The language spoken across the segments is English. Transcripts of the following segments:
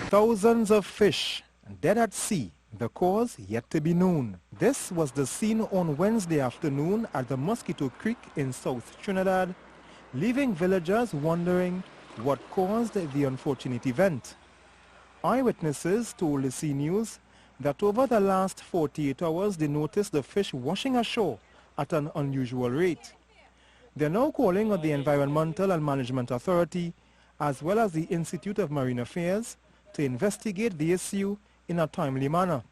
Thousands of fish dead at sea, the cause yet to be known. This was the scene on Wednesday afternoon at the Mosquito Creek in South Trinidad, leaving villagers wondering what caused the unfortunate event. Eyewitnesses told the Sea News that over the last 48 hours they noticed the fish washing ashore at an unusual rate. They are now calling on the Environmental and Management Authority as well as the Institute of Marine Affairs to investigate the issue in a timely manner.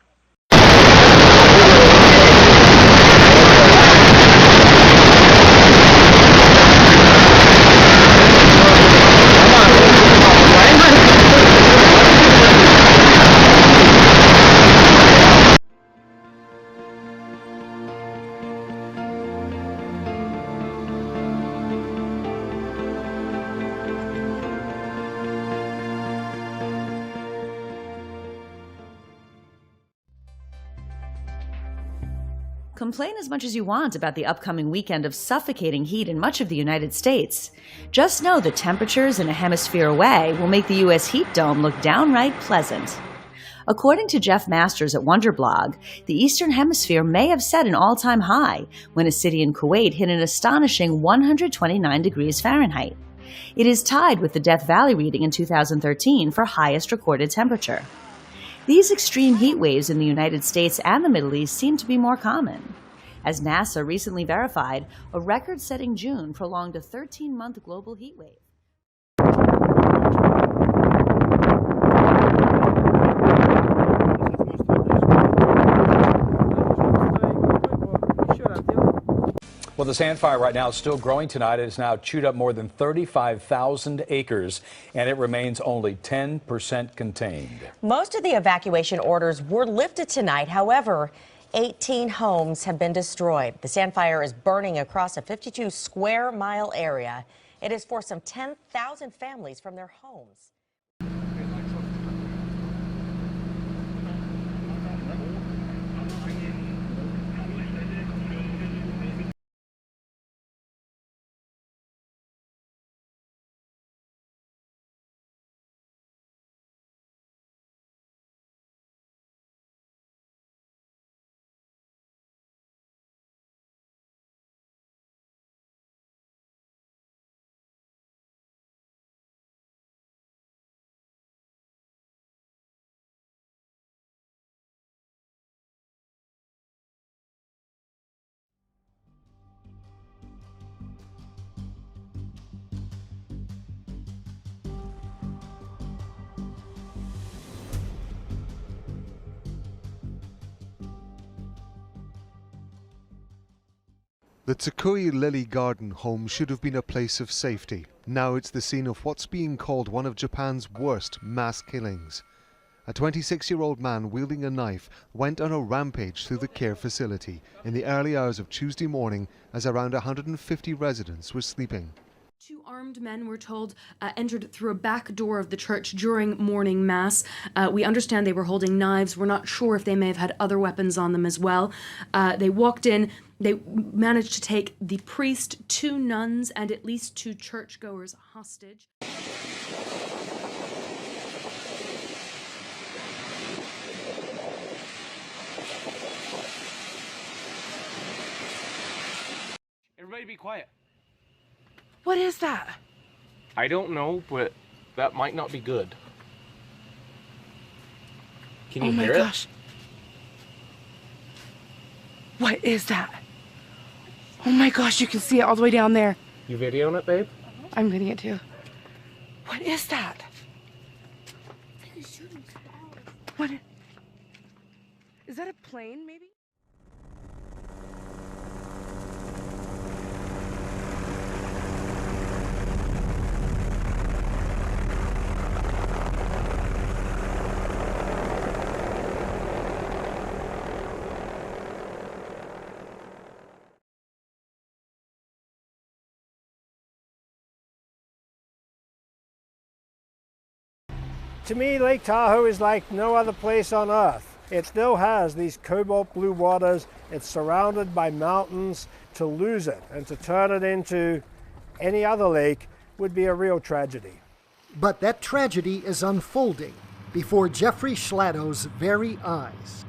Complain as much as you want about the upcoming weekend of suffocating heat in much of the United States. Just know the temperatures in a hemisphere away will make the U.S. heat dome look downright pleasant. According to Jeff Masters at Wonderblog, the Eastern Hemisphere may have set an all-time high when a city in Kuwait hit an astonishing 129 degrees Fahrenheit. It is tied with the Death Valley reading in 2013 for highest recorded temperature. These extreme heat waves in the United States and the Middle East seem to be more common. As NASA recently verified, a record-setting June prolonged a 13-month global heat wave. Well, the sand fire right now is still growing tonight. It has now chewed up more than 35,000 acres, and it remains only 10% contained. Most of the evacuation orders were lifted tonight. However, 18 homes have been destroyed. The sand fire is burning across a 52-square-mile area. It has forced some 10,000 families from their homes. The Takui Lily Garden home should have been a place of safety. Now it's the scene of what's being called one of Japan's worst mass killings. A 26-year-old man wielding a knife went on a rampage through the care facility in the early hours of Tuesday morning as around 150 residents were sleeping. Two armed men, we're told, entered through a back door of the church during morning mass. We understand they were holding knives. We're not sure if they may have had other weapons on them as well. They walked in. They managed to take the priest, 2 nuns, and at least 2 churchgoers hostage. Everybody be quiet. What is that? I don't know, but that might not be good. Can you hear it? Oh my gosh. What is that? Oh my gosh, you can see it all the way down there. You videoing it, babe? I'm getting it too. What is that? What? Is that a plane, maybe? To me, Lake Tahoe is like no other place on earth. It still has these cobalt blue waters. It's surrounded by mountains. To lose it and to turn it into any other lake would be a real tragedy. But that tragedy is unfolding before Jeffrey Schlattow's very eyes.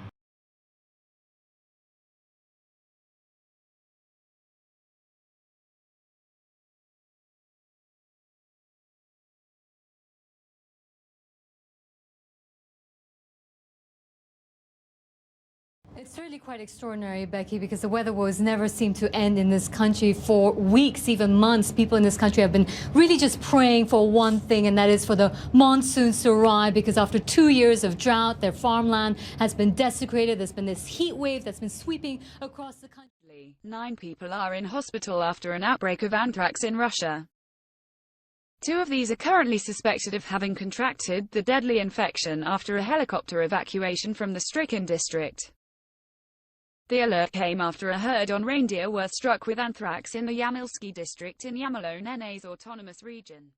It's certainly quite extraordinary, Becky, because the weather woes never seem to end in this country for weeks, even months. People in this country have been really just praying for one thing, and that is for the monsoons to arrive, because after 2 years of drought, their farmland has been desecrated. There's been this heat wave that's been sweeping across the country. 9 people are in hospital after an outbreak of anthrax in Russia. 2 of these are currently suspected of having contracted the deadly infection after a helicopter evacuation from the stricken district. The alert came after a herd on reindeer were struck with anthrax in the Yamilsky district in Yamalo-Nenets Autonomous Region.